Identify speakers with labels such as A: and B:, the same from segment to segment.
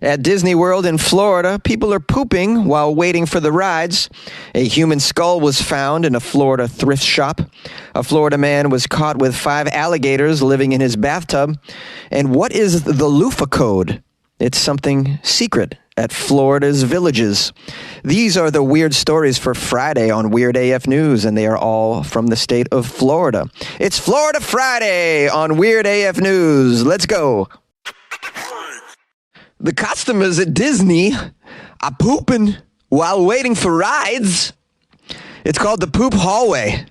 A: At Disney World in Florida, people are pooping while waiting for the rides. A human skull was found in a Florida thrift shop. A Florida man was caught with 5 alligators living in his bathtub. And what is the Loofah Code? It's something secret at Florida's villages. These are the weird stories for Friday on Weird AF News, and they are all from the state of Florida. It's Florida Friday on Weird AF News. Let's go. The customers at Disney are pooping while waiting for rides. It's called the poop hallway.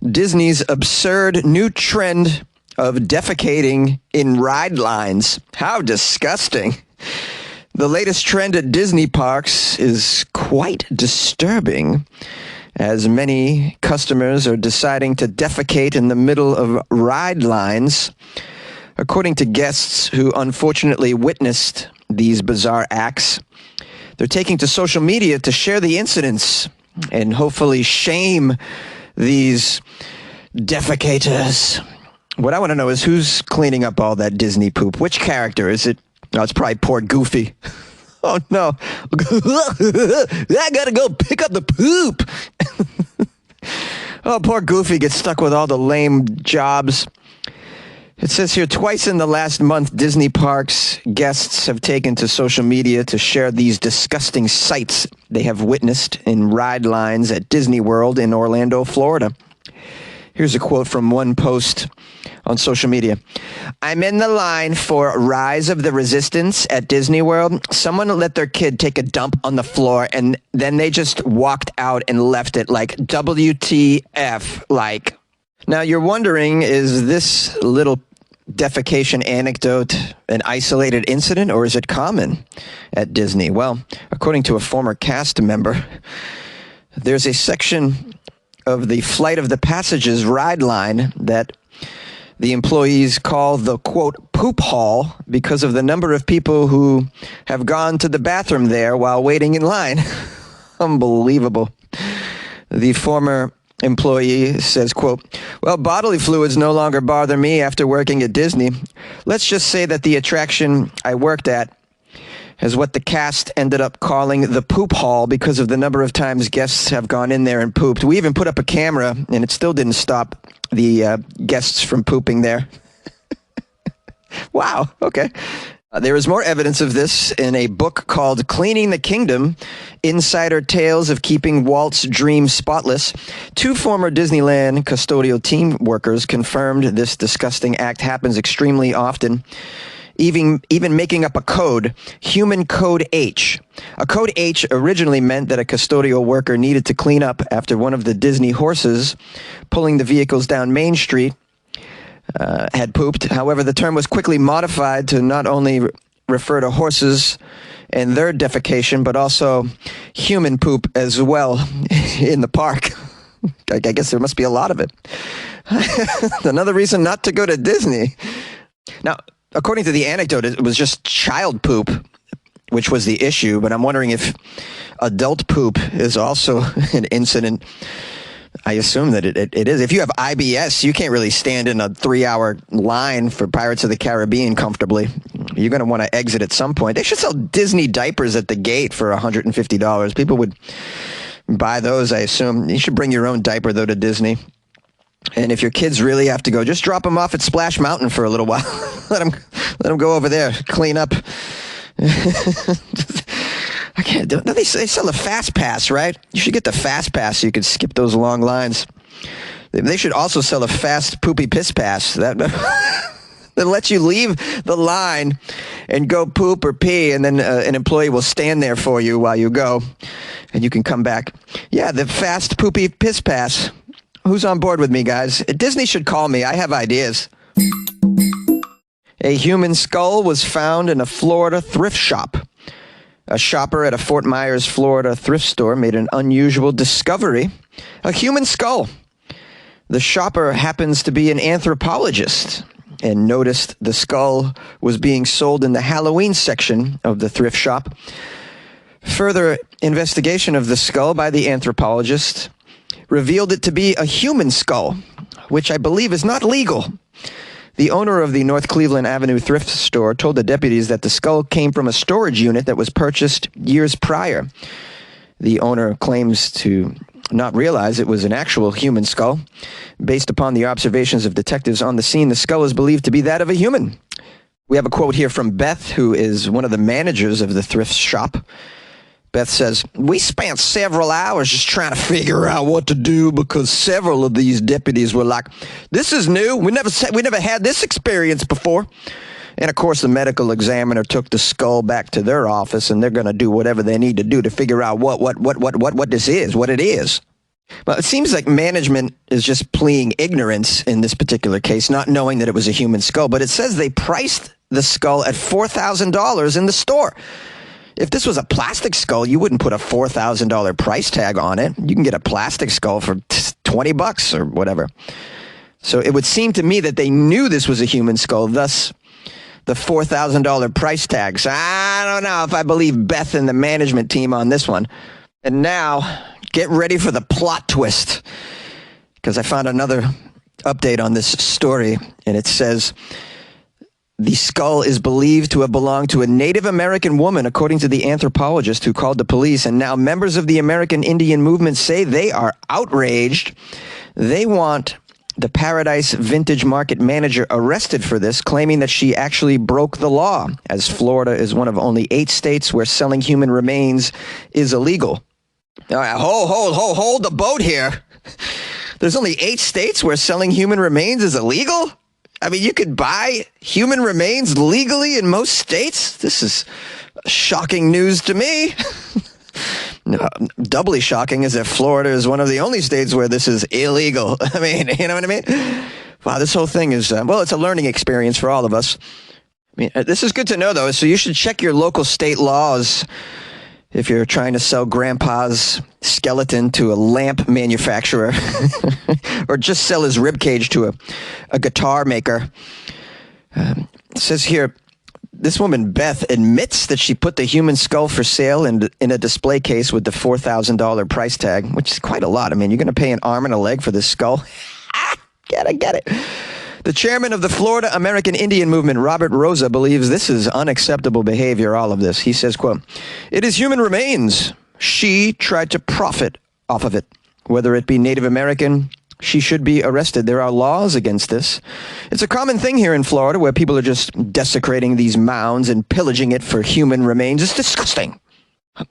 A: Disney's absurd new trend of defecating in ride lines. How disgusting. The latest trend at Disney parks is quite disturbing, as many customers are deciding to defecate in the middle of ride lines. According to guests who unfortunately witnessed these bizarre acts, they're taking to social media to share the incidents and hopefully shame these defecators. What I want to know is who's cleaning up all that Disney poop? Which character? Is it? No, it's probably poor Goofy. Oh, no. I gotta go pick up the poop. Oh, poor Goofy gets stuck with all the lame jobs. It says here, twice in the last month, Disney parks guests have taken to social media to share these disgusting sights they have witnessed in ride lines at Disney World in Orlando, Florida. Here's a quote from one post on social media. I'm in the line for Rise of the Resistance at Disney World. Someone let their kid take a dump on the floor, and then they just walked out and left it like WTF, like. Now, you're wondering, is this little defecation anecdote an isolated incident, or is it common at Disney? Well, according to a former cast member, there's a section of the Flight of the Passages ride line that the employees call the, quote, poop hall because of the number of people who have gone to the bathroom there while waiting in line. Unbelievable. The former employee says, quote, well, bodily fluids no longer bother me after working at Disney. Let's just say that the attraction I worked at is what the cast ended up calling the poop hall because of the number of times guests have gone in there and pooped. We even put up a camera, and it still didn't stop the guests from pooping there. Wow, okay. There is more evidence of this in a book called Cleaning the Kingdom, Insider Tales of Keeping Walt's Dream Spotless. 2 former Disneyland custodial team workers confirmed this disgusting act happens extremely often, even making up a code, Human Code H. A Code H originally meant that a custodial worker needed to clean up after one of the Disney horses pulling the vehicles down Main Street had pooped. However, the term was quickly modified to not only refer to horses and their defecation, but also human poop as well in the park. I guess there must be a lot of it. Another reason not to go to Disney. Now, according to the anecdote, it was just child poop, which was the issue, but I'm wondering if adult poop is also an incident. I assume that it is. If you have IBS, you can't really stand in a 3-hour line for Pirates of the Caribbean comfortably. You're going to want to exit at some point. They should sell Disney diapers at the gate for $150. People would buy those, I assume. You should bring your own diaper, though, to Disney. And if your kids really have to go, just drop them off at Splash Mountain for a little while. let them go over there, clean up. I can't do it. No, they sell a fast pass, right? You should get the fast pass so you could skip those long lines. They should also sell a fast poopy piss pass that lets you leave the line and go poop or pee, and then an employee will stand there for you while you go, and you can come back. Yeah, the fast poopy piss pass. Who's on board with me, guys? Disney should call me. I have ideas. A human skull was found in a Florida thrift shop. A shopper at a Fort Myers, Florida thrift store made an unusual discovery, a human skull. The shopper happens to be an anthropologist and noticed the skull was being sold in the Halloween section of the thrift shop. Further investigation of the skull by the anthropologist revealed it to be a human skull, which I believe is not legal. The owner of the North Cleveland Avenue thrift store told the deputies that the skull came from a storage unit that was purchased years prior. The owner claims to not realize it was an actual human skull. Based upon the observations of detectives on the scene, the skull is believed to be that of a human. We have a quote here from Beth, who is one of the managers of the thrift shop. Beth says, "We spent several hours just trying to figure out what to do because several of these deputies were like, 'This is new. We never had this experience before.' And of course, the medical examiner took the skull back to their office, and they're going to do whatever they need to do to figure out what this is, what it is." Well, it seems like management is just pleading ignorance in this particular case, not knowing that it was a human skull. But it says they priced the skull at $4,000 in the store. If this was a plastic skull, you wouldn't put a $4,000 price tag on it. You can get a plastic skull for $20 or whatever. So it would seem to me that they knew this was a human skull, thus the $4,000 price tag. So I don't know if I believe Beth and the management team on this one. And now, get ready for the plot twist, because I found another update on this story, and it says the skull is believed to have belonged to a Native American woman, according to the anthropologist who called the police. And now members of the American Indian movement say they are outraged. They want the Paradise Vintage Market manager arrested for this, claiming that she actually broke the law, as Florida is one of only 8 states where selling human remains is illegal. All right, hold the boat here. There's only 8 states where selling human remains is illegal? I mean, you could buy human remains legally in most states? This is shocking news to me. Doubly shocking is that Florida is one of the only states where this is illegal. I mean, you know what I mean? Wow, this whole thing is, well, it's a learning experience for all of us. I mean, this is good to know, though. So you should check your local state laws if you're trying to sell grandpa's skeleton to a lamp manufacturer or just sell his ribcage to a guitar maker. It says here, this woman, Beth, admits that she put the human skull for sale in a display case with the $4,000 price tag, which is quite a lot. I mean, you're going to pay an arm and a leg for this skull? Get it. The chairman of the Florida American Indian Movement, Robert Rosa, believes this is unacceptable behavior, all of this. He says, quote, "It is human remains. She tried to profit off of it. Whether it be Native American, she should be arrested. There are laws against this. It's a common thing here in Florida where people are just desecrating these mounds and pillaging it for human remains. It's disgusting."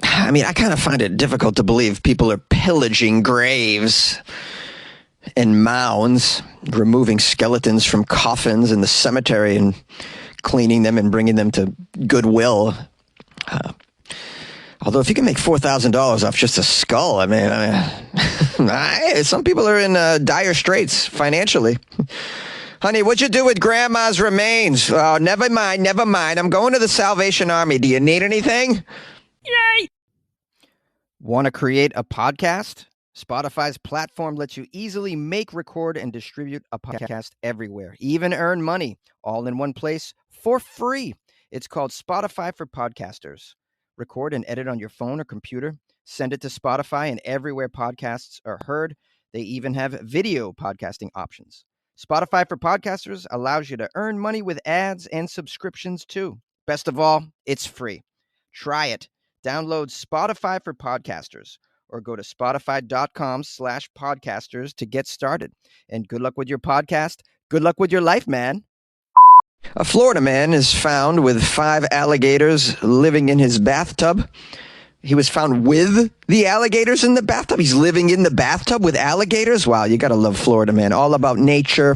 A: I mean, I kind of find it difficult to believe people are pillaging graves and mounds, removing skeletons from coffins in the cemetery and cleaning them and bringing them to Goodwill. Although if you can make $4,000 off just a skull, I mean, some people are in dire straits financially. "Honey, what'd you do with Grandma's remains?" "Oh, never mind. I'm going to the Salvation Army. Do you need anything?" Yay! Want to create a podcast? Spotify's platform lets you easily make, record, and distribute a podcast everywhere, even earn money, all in one place for free. It's called Spotify for Podcasters. Record and edit on your phone or computer, send it to Spotify and everywhere podcasts are heard. They even have video podcasting options. Spotify for Podcasters allows you to earn money with ads and subscriptions too. Best of all, it's free. Try it. Download Spotify for Podcasters or go to spotify.com/podcasters to get started. And good luck with your podcast. Good luck with your life, man. A Florida man is found with 5 alligators living in his bathtub. He was found with the alligators in the bathtub. He's living in the bathtub with alligators. Wow, you got to love Florida, man. All about nature,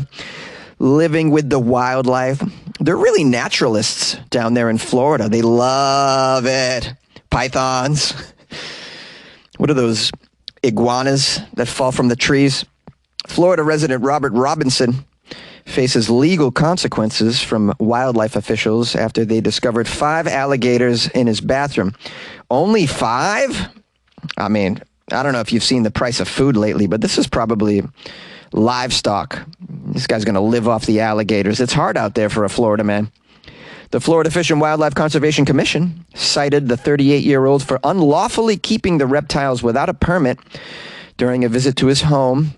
A: living with the wildlife. They're really naturalists down there in Florida. They love it. Pythons. What are those iguanas that fall from the trees? Florida resident Robert Robinson faces legal consequences from wildlife officials after they discovered 5 alligators in his bathroom. Only 5? I mean, I don't know if you've seen the price of food lately, but this is probably livestock. This guy's going to live off the alligators. It's hard out there for a Florida man. The Florida Fish and Wildlife Conservation Commission cited the 38-year-old for unlawfully keeping the reptiles without a permit during a visit to his home.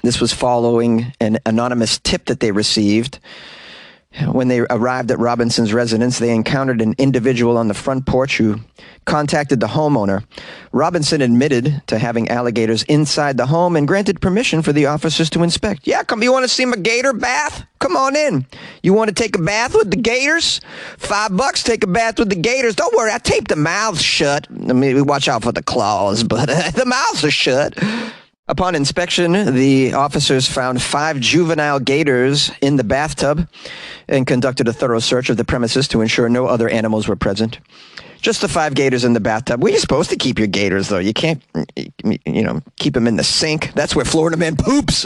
A: This was following an anonymous tip that they received. When they arrived at Robinson's residence, they encountered an individual on the front porch who contacted the homeowner. Robinson admitted to having alligators inside the home and granted permission for the officers to inspect. Yeah, come, you want to see my gator bath? Come on in. You want to take a bath with the gators? $5, take a bath with the gators. Don't worry, I taped the mouths shut. I mean, we watch out for the claws, but the mouths are shut. Upon inspection, the officers found 5 juvenile gators in the bathtub and conducted a thorough search of the premises to ensure no other animals were present. Just the 5 gators in the bathtub. Where are you supposed to keep your gators, though? You can't, keep them in the sink. That's where Floridaman poops.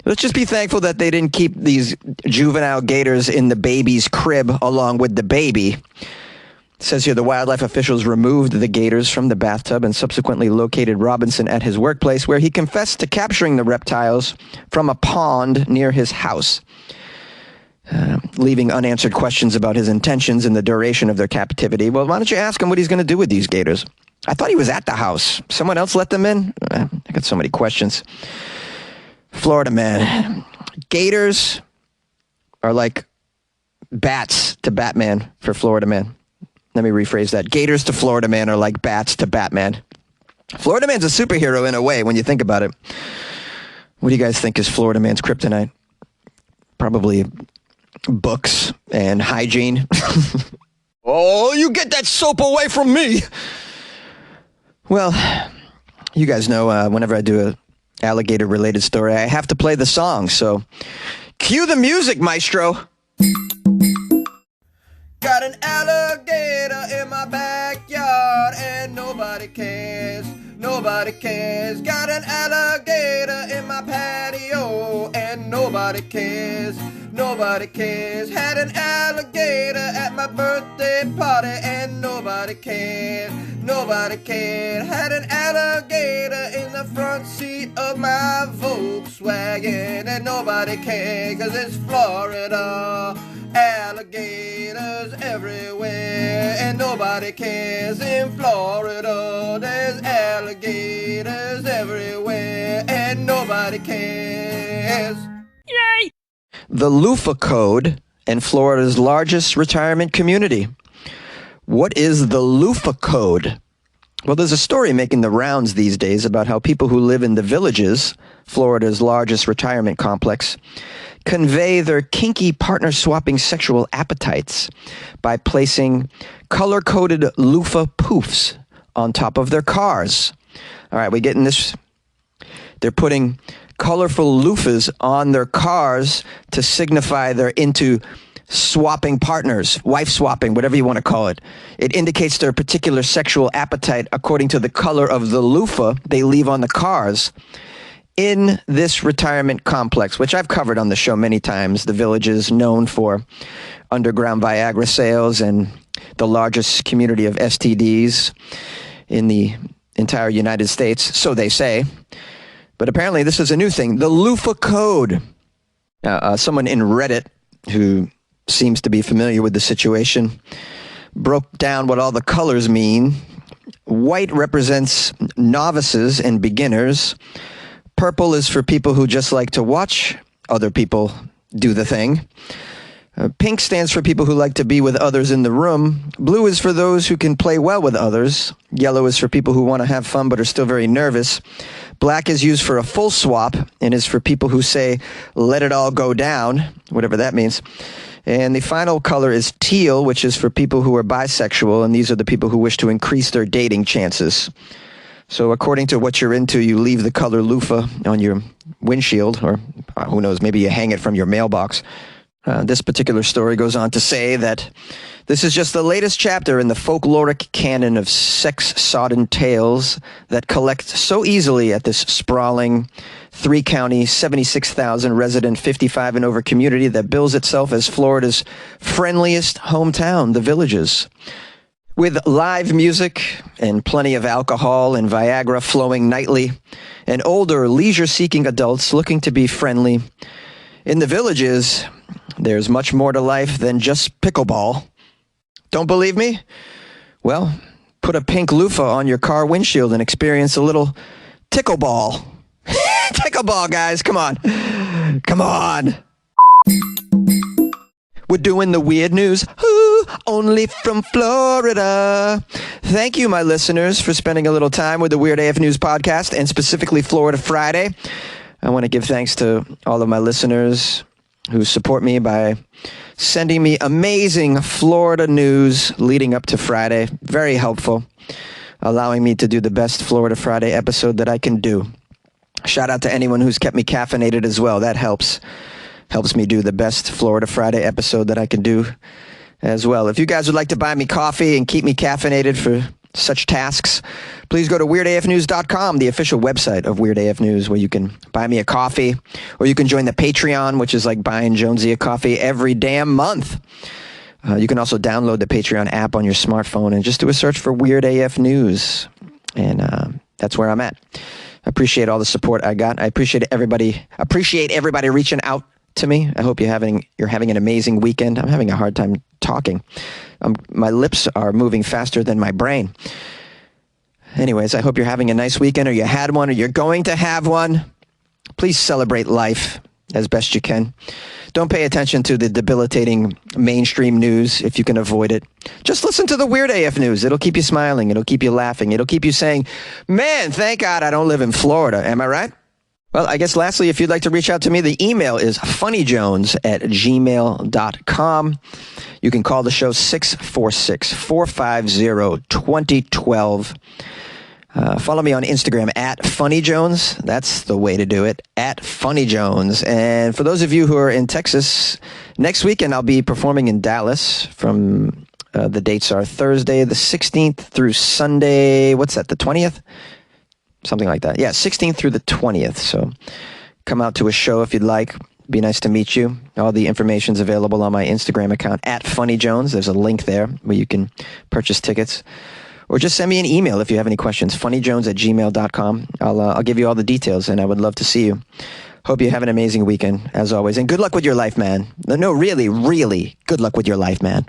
A: Let's just be thankful that they didn't keep these juvenile gators in the baby's crib along with the baby. It says here the wildlife officials removed the gators from the bathtub and subsequently located Robinson at his workplace, where he confessed to capturing the reptiles from a pond near his house, leaving unanswered questions about his intentions and the duration of their captivity. Well, why don't you ask him what he's going to do with these gators? I thought he was at the house. Someone else let them in? I got so many questions. Floridaman. Gators are like bats to Batman for Floridaman. Let me rephrase that. Gators to Floridaman are like bats to Batman. Floridaman's a superhero in a way when you think about it. What do you guys think is Floridaman's kryptonite? Probably books and hygiene. Oh, you get that soap away from me! Well, you guys know whenever I do a alligator-related story, I have to play the song, so cue the music, maestro! Got an alligator in my backyard and nobody cares, nobody cares. Got an alligator in my patio and nobody cares, nobody cares. Had an alligator at my birthday party and nobody cared, nobody cared. Had an alligator in the front seat of my Volkswagen and nobody cared, 'cause it's Florida. Alligators everywhere and nobody cares. In Florida there's alligators everywhere and nobody cares. Yay! The Loofah Code and Florida's largest retirement community. What is the Loofah Code? Well, there's a story making the rounds these days about how people who live in the Villages, Florida's largest retirement complex, convey their kinky partner-swapping sexual appetites by placing color-coded loofah poofs on top of their cars. All right, we getting this? They're putting colorful loofahs on their cars to signify they're into swapping partners, wife swapping, whatever you want to call it. It indicates their particular sexual appetite according to the color of the loofah they leave on the cars. In this retirement complex, which I've covered on the show many times, the Village is known for underground Viagra sales and the largest community of STDs in the entire United States, so they say. But apparently this is a new thing, the Loofah Code. Someone in Reddit who seems to be familiar with the situation broke down what all the colors mean. White represents novices and beginners. Purple is for people who just like to watch other people do the thing. Pink stands for people who like to be with others in the room. Blue is for those who can play well with others. Yellow is for people who want to have fun but are still very nervous. Black is used for a full swap and is for people who say, let it all go down, whatever that means. And the final color is teal, which is for people who are bisexual, and these are the people who wish to increase their dating chances. So according to what you're into, you leave the color loofah on your windshield, or who knows, maybe you hang it from your mailbox. This particular story goes on to say that this is just the latest chapter in the folkloric canon of sex-sodden tales that collect so easily at this sprawling, 3-county, 76,000-resident, 55 and over community that bills itself as Florida's friendliest hometown, the Villages. With live music and plenty of alcohol and Viagra flowing nightly, and older, leisure-seeking adults looking to be friendly, in the Villages, there's much more to life than just pickleball. Don't believe me? Well, put a pink loofah on your car windshield and experience a little tickleball. pickleball, guys. Come on. Come on. We're doing the weird news, only from Florida. Thank you, my listeners, for spending a little time with the Weird AF News podcast, and specifically Florida Friday. I want to give thanks to all of my listeners who support me by sending me amazing Florida news leading up to Friday. Very helpful, allowing me to do the best Florida Friday episode that I can do. Shout out to anyone who's kept me caffeinated as well. That helps me do the best Florida Friday episode that I can do as well. If you guys would like to buy me coffee and keep me caffeinated for such tasks, please go to weirdafnews.com, the official website of Weird AF News, where you can buy me a coffee, or you can join the Patreon, which is like buying Jonesy a coffee every damn month. You can also download the Patreon app on your smartphone and just do a search for Weird AF News. And that's where I'm at. I appreciate all the support I got. I appreciate everybody reaching out to me. I hope you're having an amazing weekend. I'm having a hard time talking. My lips are moving faster than my brain. Anyways, I hope you're having a nice weekend, or you had one, or you're going to have one. Please celebrate life as best you can. Don't pay attention to the debilitating mainstream news if you can avoid it. Just listen to the Weird AF News. It'll keep you smiling. It'll keep you laughing. It'll keep you saying, man, thank God I don't live in Florida. Am I right? Well, I guess lastly, if you'd like to reach out to me, the email is funnyjones@gmail.com. You can call the show 646-450-2012. Follow me on Instagram @funnyjones. That's the way to do it, @funnyjones. And for those of you who are in Texas, next weekend I'll be performing in Dallas from, the dates are Thursday the 16th through Sunday, what's that, the 20th? Something like that. Yeah, 16th through the 20th. So come out to a show if you'd like. Be nice to meet you. All the information's available on my Instagram account @funnyjones. There's a link there where you can purchase tickets. Or just send me an email if you have any questions. funnyjones@gmail.com. I'll give you all the details, and I would love to see you. Hope you have an amazing weekend, as always. And good luck with your life, man. No, really, really good luck with your life, man.